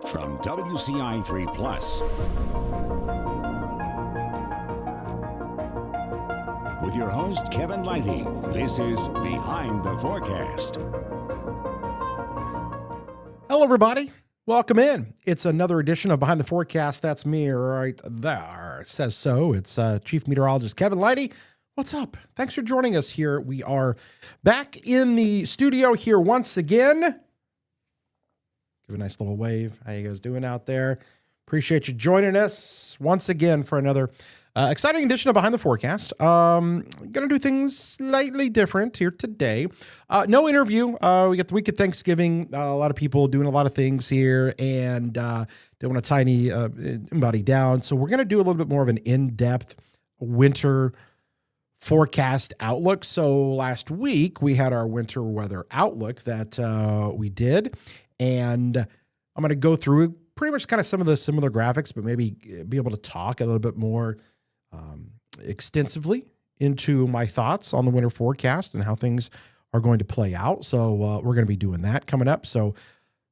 From WCI3 Plus, with your host, Kevin Lighty, this is Behind the Forecast. Hello, everybody. Welcome in. It's another edition of Behind the Forecast. That's me right there. It says so. It's Chief Meteorologist Kevin Lighty. What's up? Thanks for joining us here. We are back in the studio here once again. Give a nice little wave. How you guys doing out there? Appreciate you joining us once again for another exciting edition of Behind the Forecast. Going to do things slightly different here today. No interview. We got the week of Thanksgiving. A lot of people doing a lot of things here and don't want to tie anybody down. So we're going to do a little bit more of an in-depth winter forecast outlook. So last week we had our winter weather outlook that we did. And I'm going to go through pretty much kind of some of the similar graphics, but maybe be able to talk a little bit more extensively into my thoughts on the winter forecast and how things are going to play out. So we're going to be doing that coming up. So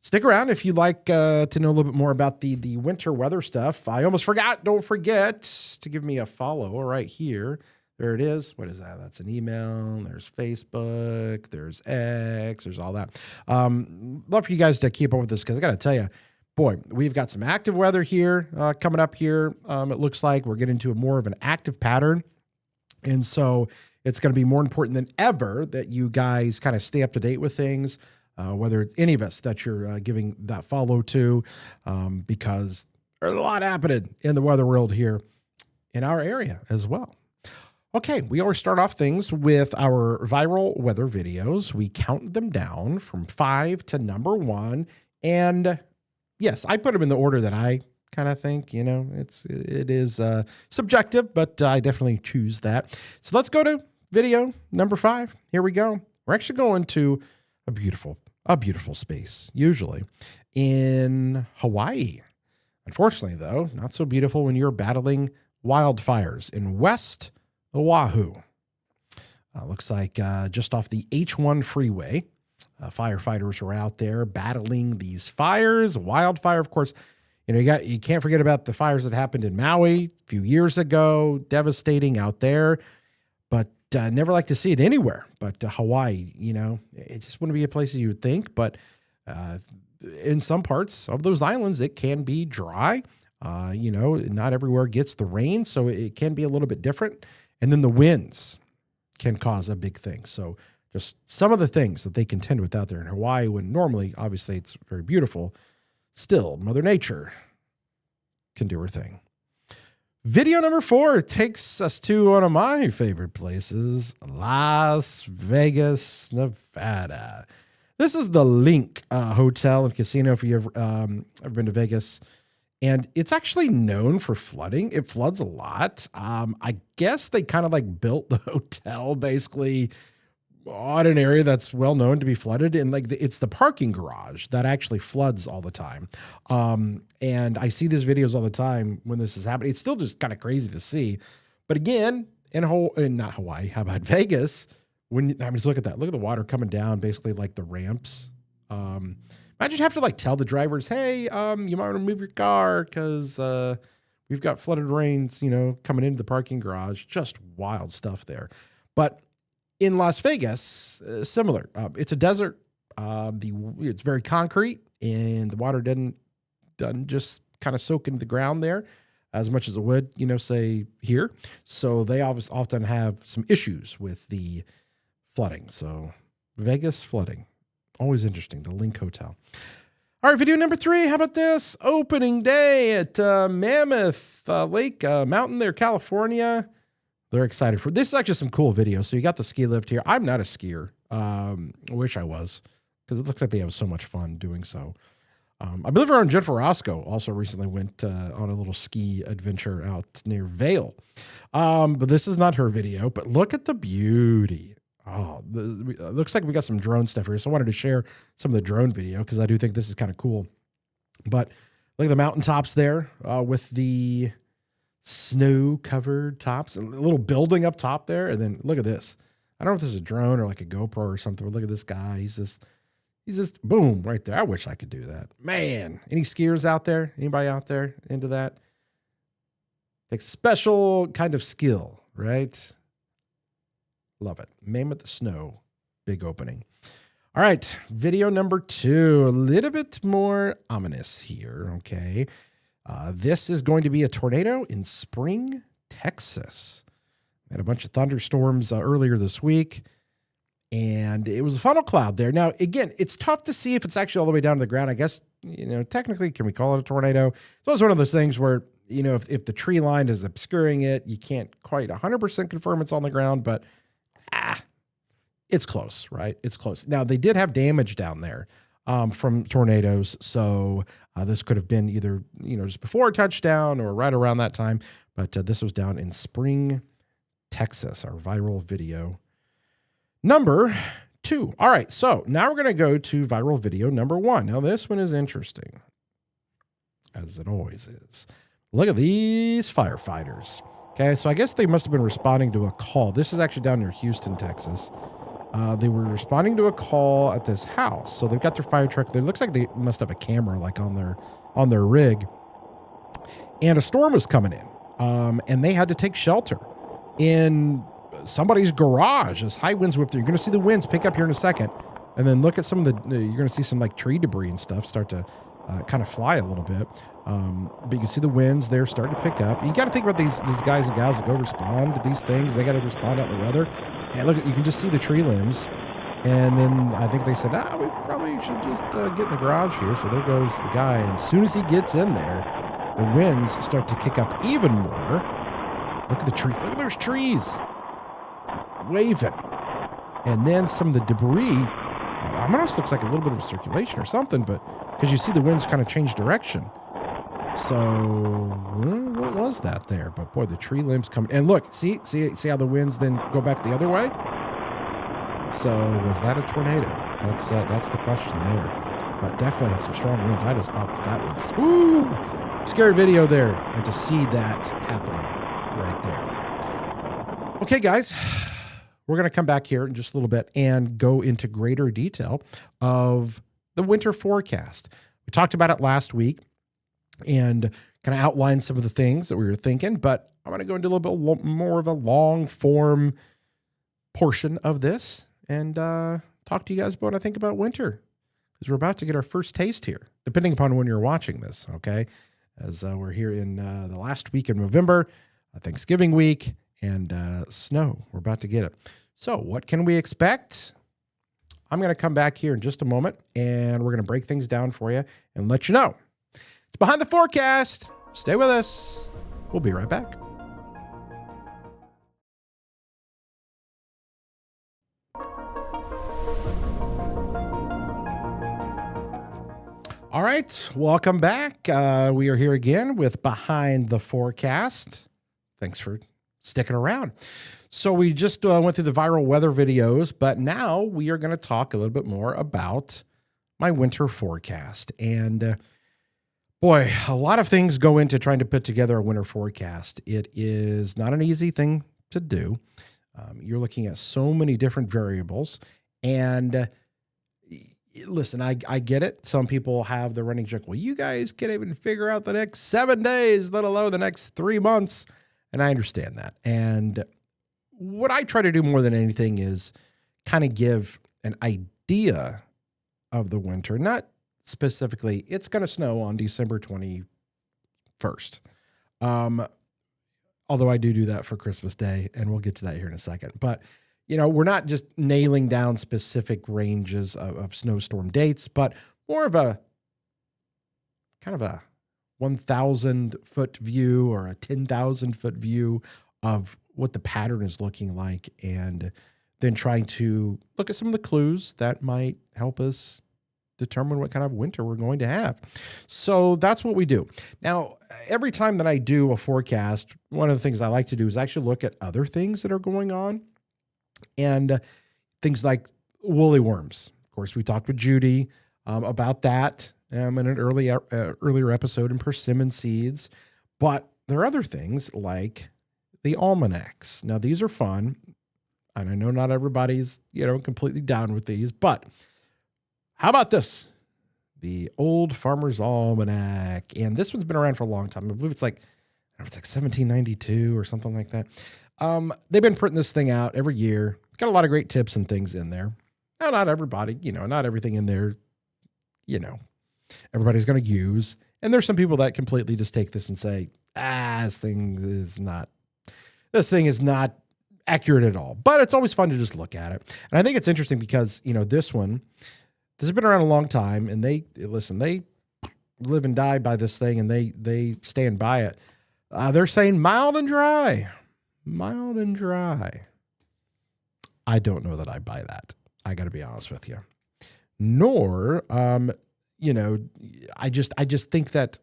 stick around if you'd like to know a little bit more about the winter weather stuff. I almost forgot. Don't forget to give me a follow right here. There it is. What is that? That's an email. There's Facebook. There's X. There's all that. Love for you guys to keep up with this because I got to tell you, boy, we've got some active weather here coming up here. It looks like we're getting to more of an active pattern. And so it's going to be more important than ever that you guys kind of stay up to date with things, whether it's any of us that you're giving that follow to, because there's a lot happening in the weather world here in our area as well. Okay, we always start off things with our viral weather videos. We count them down from 5 to number 1. And yes, I put them in the order that I kind of think, it is subjective, but I definitely choose that. So let's go to video number 5. Here we go. We're actually going to a beautiful space, usually in Hawaii. Unfortunately, though, not so beautiful when you're battling wildfires in West Oahu. Looks like just off the H1 freeway, firefighters are out there battling these fires. Wildfire, of course, you can't forget about the fires that happened in Maui a few years ago, devastating out there. But never like to see it anywhere. But Hawaii, it just wouldn't be a place that you would think. But in some parts of those islands, it can be dry. Not everywhere gets the rain, so it can be a little bit different. And then the winds can cause a big thing. So just some of the things that they contend with out there in Hawaii, when normally, obviously, it's very beautiful, still, Mother Nature can do her thing. Video number 4 takes us to one of my favorite places, Las Vegas, Nevada. This is the Link Hotel and Casino if you've ever been to Vegas. And it's actually known for flooding. It floods a lot. I guess they kind of like built the hotel basically on an area that's well known to be flooded. And it's the parking garage that actually floods all the time. And I see these videos all the time when this is happening. It's still just kind of crazy to see. But again, in not Hawaii, how about Vegas? Just look at that. Look at the water coming down, basically like the ramps. Imagine you have to tell the drivers, hey, you might want to move your car because we've got flooded rains, coming into the parking garage. Just wild stuff there. But in Las Vegas, similar. It's a desert. It's very concrete, and the water doesn't just kind of soak into the ground there as much as it would, say here. So they often have some issues with the flooding. So Vegas flooding. Always interesting, the Link Hotel. All right, video number 3. How about this? Opening day at Mammoth Lake Mountain there, California. They're excited for this. Is actually some cool video. So you got the ski lift here. I'm not a skier. I wish I was because it looks like they have so much fun doing so. I believe our own Jennifer Roscoe also recently went on a little ski adventure out near Vail. But this is not her video. But look at the beauty. Oh, it looks like we got some drone stuff here. So I wanted to share some of the drone video because I do think this is kind of cool. But look at the mountaintops there with the snow-covered tops. A little building up top there. And then look at this. I don't know if this is a drone or like a GoPro or something, but look at this guy. He's just, He's just boom right there. I wish I could do that. Man, any skiers out there? Anybody out there into that? Takes special kind of skill, right? Love it. Mammoth the Snow, big opening. All right, video number 2, a little bit more ominous here, okay? This is going to be a tornado in Spring, Texas. We had a bunch of thunderstorms earlier this week, and it was a funnel cloud there. Now, again, it's tough to see if it's actually all the way down to the ground. I guess, technically, can we call it a tornado? It's always one of those things where, if the tree line is obscuring it, you can't quite 100% confirm it's on the ground, but it's close, right? It's close. Now, they did have damage down there from tornadoes, so this could have been either, just before a touchdown or right around that time, but this was down in Spring, Texas, our viral video number 2. All right, so now we're going to go to viral video number 1. Now, this one is interesting, as it always is. Look at these firefighters. Okay, so I guess they must have been responding to a call. This is actually down near Houston, Texas. They were responding to a call at this house. So they've got their fire truck. It looks like they must have a camera like on their rig. And a storm was coming in. And they had to take shelter in somebody's garage as high winds whip through. You're going to see the winds pick up here in a second. And then look at some of you're going to see some like tree debris and stuff start to kind of fly a little bit. But you can see the winds there starting to pick up. You got to think about these guys and gals that go respond to these things. They got to respond out in the weather. And look, you can just see the tree limbs. And then I think they said, we probably should just get in the garage here. So there goes the guy. And as soon as he gets in there, the winds start to kick up even more. Look at the trees. Look at those trees waving. And then some of the debris, almost looks like a little bit of circulation or something, but because you see the winds kind of change direction. So what was that there? But boy, the tree limbs come. And look, see how the winds then go back the other way? So was that a tornado? That's the question there. But definitely had some strong winds. I just thought that was scary video there. And to see that happening right there. Okay, guys. We're going to come back here in just a little bit and go into greater detail of the winter forecast. We talked about it last week and kind of outlined some of the things that we were thinking, but I'm going to go into a little bit more of a long form portion of this and talk to you guys about what I think about winter, because we're about to get our first taste here, depending upon when you're watching this, okay? As we're here in the last week of November, Thanksgiving week, and snow. We're about to get it. So what can we expect? I'm going to come back here in just a moment, and we're going to break things down for you and let you know. It's Behind the Forecast. Stay with us. We'll be right back. All right, welcome back. We are here again with Behind the Forecast. Thanks for sticking around. So we just went through the viral weather videos, but now we are going to talk a little bit more about my winter forecast. And boy, a lot of things go into trying to put together a winter forecast. It is not an easy thing to do. You're looking at so many different variables. And listen, I get it. Some people have the running joke, well, you guys can't even figure out the next 7 days, let alone the next 3 months. And I understand that. And what I try to do more than anything is kind of give an idea of the winter, not specifically, it's going to snow on December 21st. Although I do that for Christmas Day, and we'll get to that here in a second. But, we're not just nailing down specific ranges of snowstorm dates, but more of a kind of a 1,000-foot view or a 10,000-foot view of what the pattern is looking like, and then trying to look at some of the clues that might help us determine what kind of winter we're going to have. So that's what we do. Now, every time that I do a forecast, one of the things I like to do is actually look at other things that are going on, and things like woolly worms. Of course, we talked with Judy about that in an earlier episode in persimmon seeds. But there are other things like the almanacs. Now, these are fun, and I know not everybody's, completely down with these, but How about this? The Old Farmer's Almanac. And this one's been around for a long time. I believe it's like 1792 or something like that. They've been printing this thing out every year. It's got a lot of great tips and things in there. Now, not everybody, not everything in there, everybody's going to use. And there's some people that completely just take this and say, this thing is not accurate at all. But it's always fun to just look at it. And I think it's interesting because, this has been around a long time, and they live and die by this thing, and they stand by it. They're saying mild and dry. Mild and dry. I don't know that I buy that. I got to be honest with you. Nor, I just think that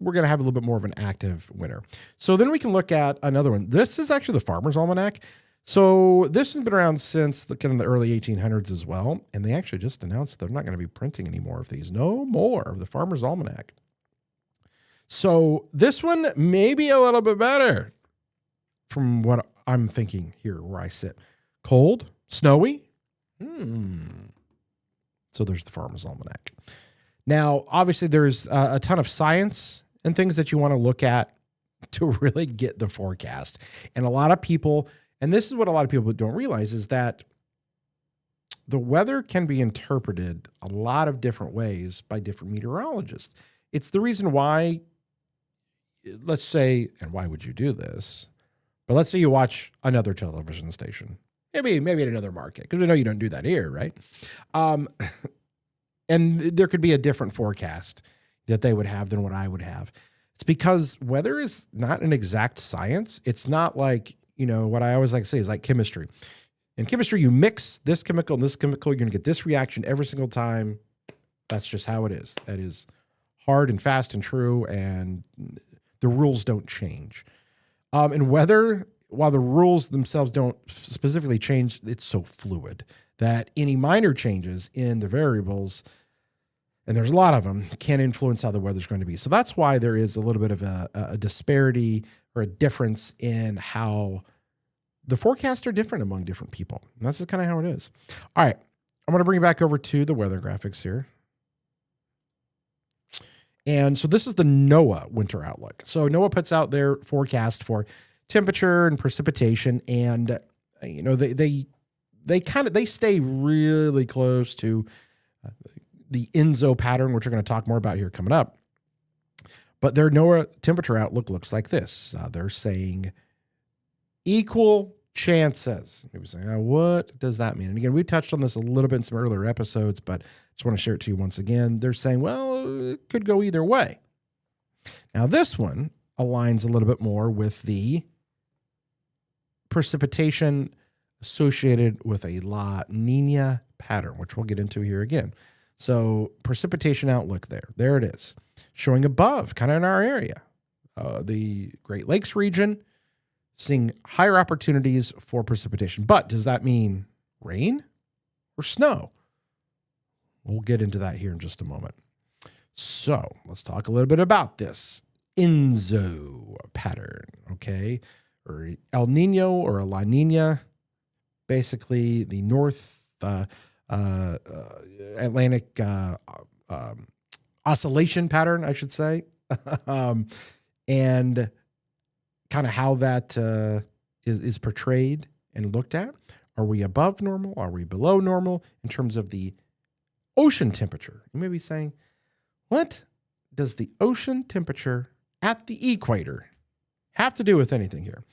we're going to have a little bit more of an active winter. So then we can look at another one. This is actually the Farmer's Almanac. So this has been around since the early 1800s as well. And they actually just announced they're not going to be printing any more of these. No more of the Farmer's Almanac. So this one may be a little bit better from what I'm thinking here where I sit. Cold, snowy. So there's the Farmer's Almanac. Now, obviously, there's a ton of science and things that you want to look at to really get the forecast. And a lot of people, and this is what a lot of people don't realize, is that the weather can be interpreted a lot of different ways by different meteorologists. It's the reason why, let's say, and why would you do this? But let's say you watch another television station, maybe in another market, because we know you don't do that here, right? And there could be a different forecast that they would have than what I would have. It's because weather is not an exact science. It's not like, what I always like to say is like chemistry. In chemistry, you mix this chemical and this chemical, you're going to get this reaction every single time. That's just how it is. That is hard and fast and true, and the rules don't change. In weather, while the rules themselves don't specifically change, it's so fluid that any minor changes in the variables, and there's a lot of them, can influence how the weather's going to be. So that's why there is a little bit of a disparity or a difference in how the forecasts are different among different people. And that's just kind of how it is. All right, I'm going to bring you back over to the weather graphics here. And so this is the NOAA winter outlook. So NOAA puts out their forecast for temperature and precipitation, and they stay really close to the Enso pattern, which we're going to talk more about here coming up. But their NOAA temperature outlook looks like this. They're saying equal chances. Maybe saying, what does that mean? And again, we touched on this a little bit in some earlier episodes, but I just want to share it to you once again. They're saying, well, it could go either way. Now, this one aligns a little bit more with the precipitation associated with a La Nina pattern, which we'll get into here again. So precipitation outlook there it is, showing above, kind of in our area, the Great Lakes region, seeing higher opportunities for precipitation. But does that mean rain or snow? We'll get into that here in just a moment. So let's talk a little bit about this Enso pattern, okay? Or El Nino or a La Nina, basically the North Atlantic oscillation pattern, I should say, and kind of how that is portrayed and looked at. Are we above normal? Are we below normal in terms of the ocean temperature? You may be saying, what does the ocean temperature at the equator have to do with anything here?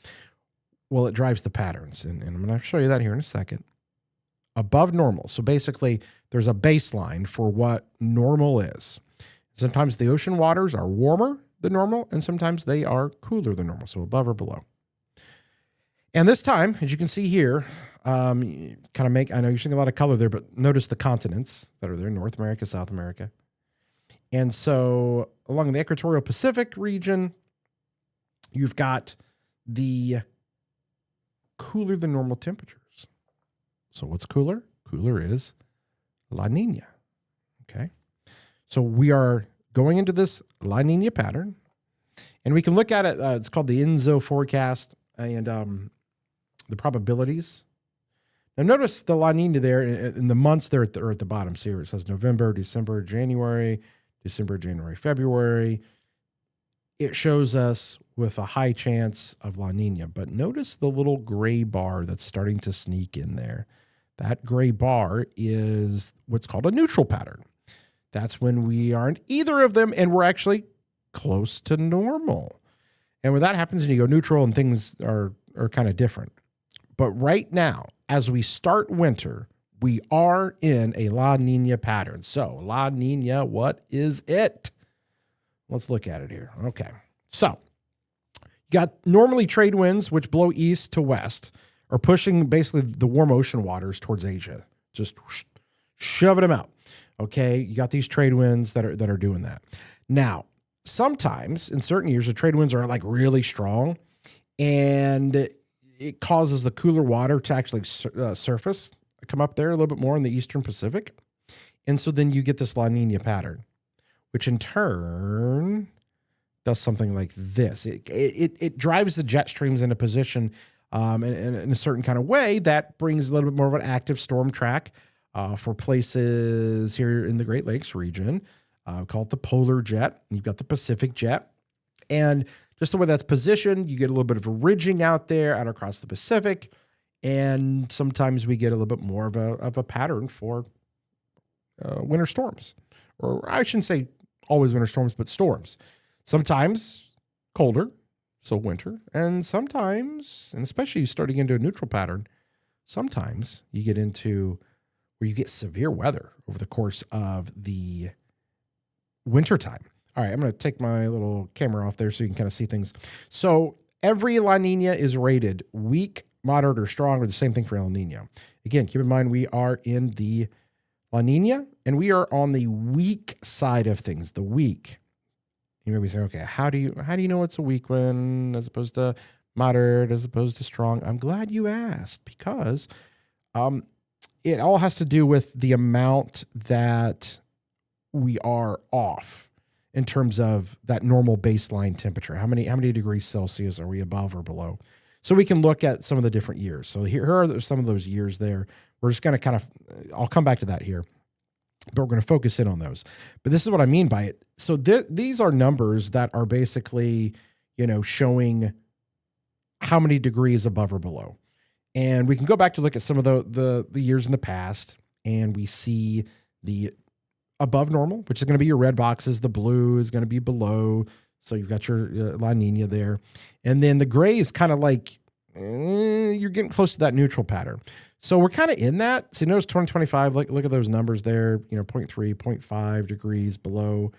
Well, it drives the patterns, and I'm going to show you that here in a second. Above normal. So basically, there's a baseline for what normal is. Sometimes the ocean waters are warmer than normal, and sometimes they are cooler than normal, so above or below. And this time, as you can see here, I know you're seeing a lot of color there, but notice the continents that are there, North America, South America. And so along the equatorial Pacific region, you've got the cooler than normal temperatures. So what's cooler? Cooler is La Nina. Okay. So we are going into this La Nina pattern, and we can look at it. It's called the Enso forecast, and the probabilities. Now notice the La Nina there in the months there at the bottom. See here it says November, December, January, February. It shows us with a high chance of La Nina. But notice the little gray bar that's starting to sneak in there. That gray bar is what's called a neutral pattern. That's when we aren't either of them and we're actually close to normal. And when that happens and you go neutral and things are kind of different. But right now, as we start winter, we are in a La Nina pattern. So La Nina, what is it? Let's look at it here. Okay. So you got normally trade winds, which blow east to west, are pushing basically the warm ocean waters towards Asia, just shoving them out. Okay. You got these trade winds that are doing that. Now, sometimes in certain years, the trade winds are like really strong and it causes the cooler water to actually surface, come up there a little bit more in the Eastern Pacific. And so then you get this La Nina pattern, which in turn does something like this. It drives the jet streams into position in a certain kind of way that brings a little bit more of an active storm track for places here in the Great Lakes region. Call it the polar jet. You've got the Pacific jet. And just the way that's positioned, you get a little bit of a ridging out there out across the Pacific. And sometimes we get a little bit more of a pattern for winter storms. Or I shouldn't say always winter storms, but storms. Sometimes colder, so winter. And sometimes, and especially starting into a neutral pattern, sometimes you get into where you get severe weather over the course of the wintertime. All right, I'm going to take my little camera off there so you can kind of see things. So every La Nina is rated weak, moderate, or strong, or the same thing for El Nino. Again, keep in mind we are in the La Nina, and we are on the weak side of things, the weak. You may be saying, okay, how do you know it's a weak one as opposed to moderate, as opposed to strong? I'm glad you asked because it all has to do with the amount that we are off in terms of that normal baseline temperature. How many degrees Celsius are we above or below? So we can look at some of the different years. So here are some of those years there. We're just going to kind of, I'll come back to that here, but we're going to focus in on those. But this is what I mean by it. So these are numbers that are basically, showing how many degrees above or below. And we can go back to look at some of the years in the past, and we see the above normal, which is going to be your red boxes. The blue is going to be below. So you've got your La Nina there. And then the gray is kind of like, you're getting close to that neutral pattern. So we're kind of in that. So notice 2025, look at those numbers there, 0.3, 0.5 degrees below.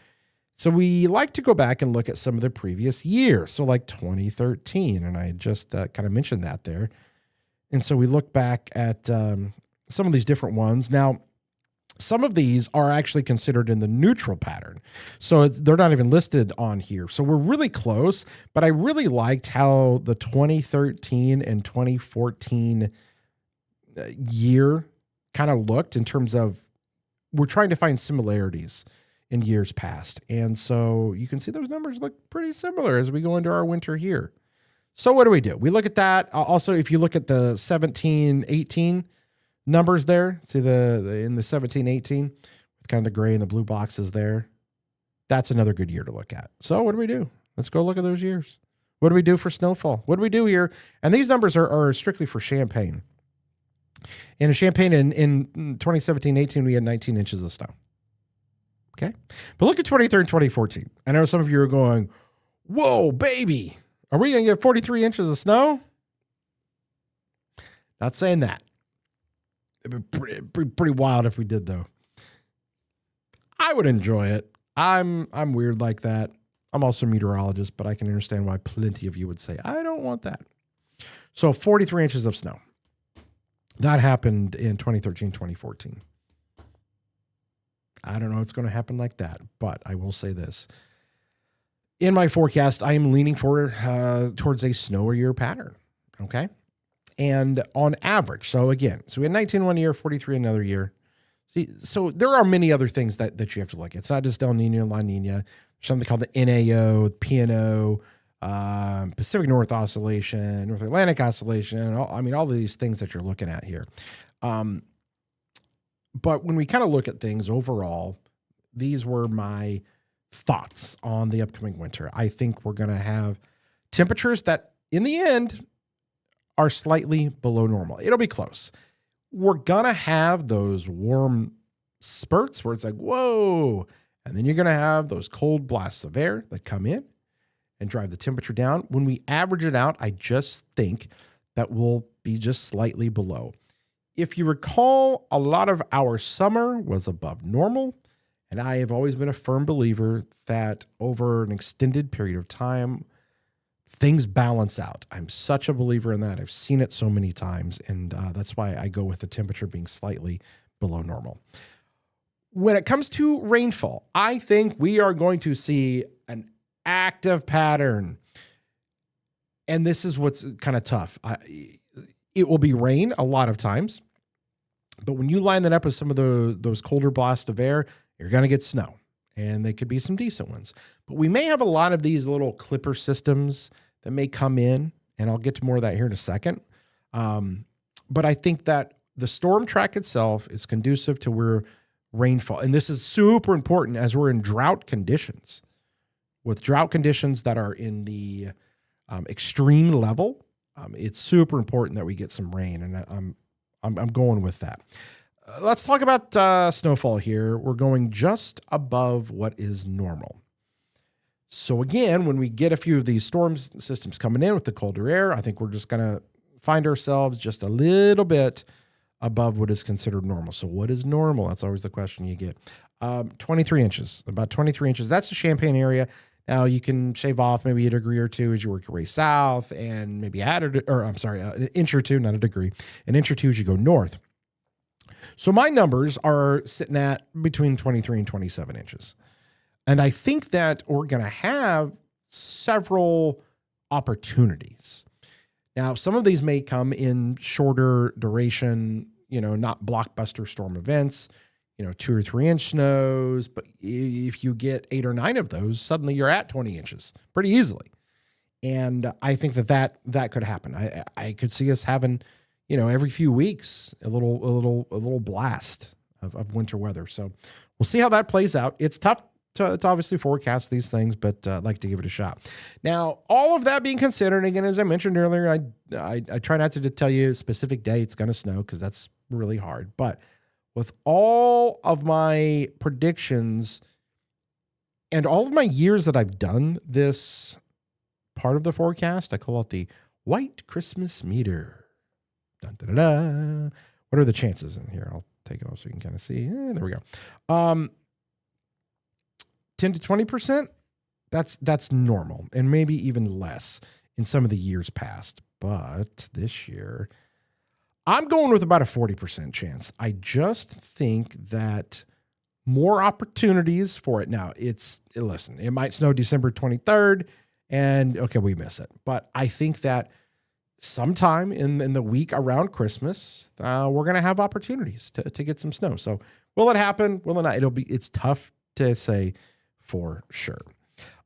So we like to go back and look at some of the previous years. So like 2013, and I just kind of mentioned that there. And so we look back at some of these different ones. Now, some of these are actually considered in the neutral pattern. So they're not even listed on here. So we're really close, but I really liked how the 2013 and 2014 year kind of looked in terms of we're trying to find similarities in years past. And so you can see those numbers look pretty similar as we go into our winter here. So what do? We look at that. Also, if you look at the 17, 18 numbers there, see in the 17, 18, with kind of the gray and the blue boxes there, that's another good year to look at. So what do? Let's go look at those years. What do we do for snowfall? What do we do here? And these numbers are strictly for Champaign. In Champaign in 2017, 18, we had 19 inches of snow. Okay. But look at 23 and 2014. I know some of you are going, whoa, baby, are we going to get 43 inches of snow? Not saying that. It'd be pretty wild if we did, though. I would enjoy it. I'm weird like that. I'm also a meteorologist, but I can understand why plenty of you would say, I don't want that. So 43 inches of snow. That happened in 2013, 2014. I don't know if it's going to happen like that, but I will say this. In my forecast, I am leaning towards a snowier pattern, okay? And on average, so we had 19 one year, 43 another year. See, so there are many other things that you have to look at. It's not just El Nino and La Nina. There's something called the NAO, PNO, Pacific North Oscillation, North Atlantic Oscillation. All these things that you're looking at here. But when we kind of look at things overall, these were my thoughts on the upcoming winter. I think we're going to have temperatures that in the end are slightly below normal. It'll be close. We're going to have those warm spurts where it's like, whoa. And then you're going to have those cold blasts of air that come in and drive the temperature down. When we average it out, I just think that we'll be just slightly below. If you recall, a lot of our summer was above normal. And I have always been a firm believer that over an extended period of time, things balance out. I'm such a believer in that. I've seen it so many times, and that's why I go with the temperature being slightly below normal. When it comes to rainfall, I think we are going to see an active pattern. And this is what's kind of tough. It will be rain a lot of times, but when you line that up with some of those colder blasts of air, you're going to get snow, and they could be some decent ones. But we may have a lot of these little clipper systems that may come in, and I'll get to more of that here in a second. But I think that the storm track itself is conducive to where rainfall, and this is super important as we're in drought conditions. With drought conditions that are in the extreme level, it's super important that we get some rain, and I'm going with that. Let's talk about snowfall here. We're going just above what is normal. So again, when we get a few of these storm systems coming in with the colder air, I think we're just going to find ourselves just a little bit above what is considered normal. So what is normal? That's always the question you get. 23 inches, about 23 inches. That's the Champaign area. Now you can shave off maybe a degree or two as you work your way south, and maybe add an inch or two, not a degree, an inch or two as you go north. So my numbers are sitting at between 23 and 27 inches. And I think that we're going to have several opportunities. Now, some of these may come in shorter duration, not blockbuster storm events, 2 or 3 inch snows. But if you get 8 or 9 of those, suddenly you're at 20 inches pretty easily. And I think that could happen. I could see us having, every few weeks, a little blast of winter weather. So we'll see how that plays out. It's tough to obviously forecast these things, but I'd like to give it a shot. Now, all of that being considered, again, as I mentioned earlier, I try not to tell you a specific day it's going to snow because that's really hard. But with all of my predictions and all of my years that I've done this part of the forecast, I call it the White Christmas Meter. Dun, dun, dun, dun. What are the chances in here? I'll take it off so you can kind of see. There we go. 10 to 20%. That's normal, and maybe even less in some of the years past. But this year, I'm going with about a 40% chance. I just think that more opportunities for it. Now, listen, it might snow December 23rd, and okay, we miss it. But I think that sometime in the week around Christmas, we're going to have opportunities to get some snow. So will it happen? Will it not? It's tough to say for sure.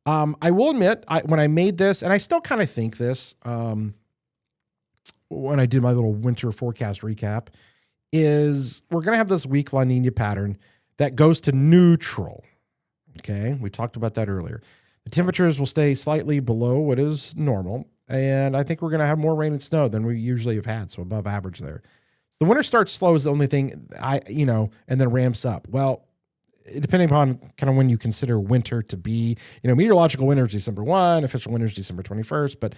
I will admit, when I made this, and I still kind of think this, when I did my little winter forecast recap, is we're going to have this weak La Nina pattern that goes to neutral. Okay. We talked about that earlier. The temperatures will stay slightly below what is normal. And I think we're going to have more rain and snow than we usually have had. So above average there. So the winter starts slow is the only thing and then ramps up. Well, depending upon kind of when you consider winter to be, meteorological winter is December 1, official winter is December 21st. But,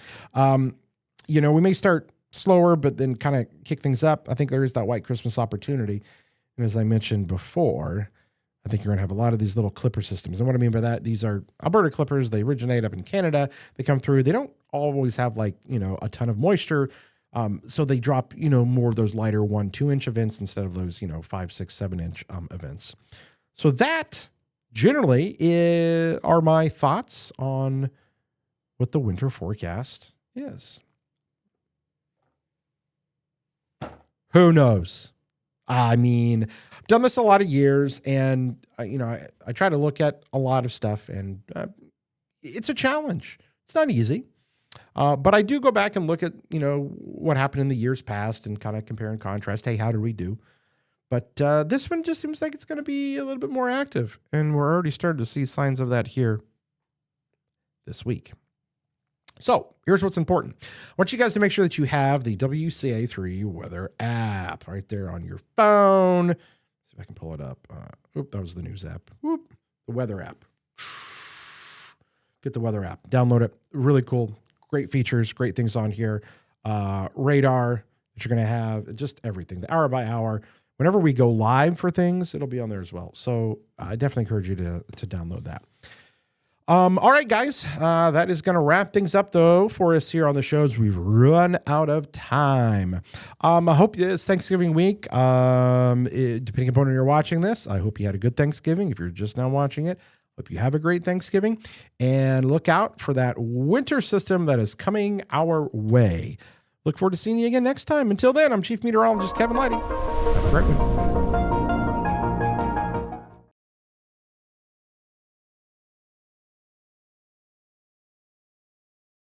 we may start slower, but then kind of kick things up. I think there is that white Christmas opportunity. And as I mentioned before, I think you're going to have a lot of these little clipper systems. And what I mean by that, these are Alberta clippers. They originate up in Canada. They come through. They don't always have a ton of moisture. So they drop, more of those lighter 1-2 inch events instead of those, 5, 6, 7 inch events. So that generally are my thoughts on what the winter forecast is. Who knows? I mean, I've done this a lot of years, and I try to look at a lot of stuff, and it's a challenge. It's not easy. But I do go back and look at, what happened in the years past and kind of compare and contrast. Hey, how did we do? But this one just seems like it's going to be a little bit more active. And we're already starting to see signs of that here this week. So here's what's important. I want you guys to make sure that you have the WCA3 weather app right there on your phone. See if I can pull it up. That was the news app. The weather app. Get the weather app. Download it. Really cool. Great features. Great things on here. Radar that you're going to have. Just everything. The hour by hour. Whenever we go live for things, it'll be on there as well. So I definitely encourage you to download that. All right, guys, that is going to wrap things up, though, for us here on the shows. We've run out of time. I hope it's Thanksgiving week. Depending upon when you're watching this, I hope you had a good Thanksgiving. If you're just now watching it, hope you have a great Thanksgiving. And look out for that winter system that is coming our way. Look forward to seeing you again next time. Until then, I'm Chief Meteorologist Kevin Leidy. Have a great one.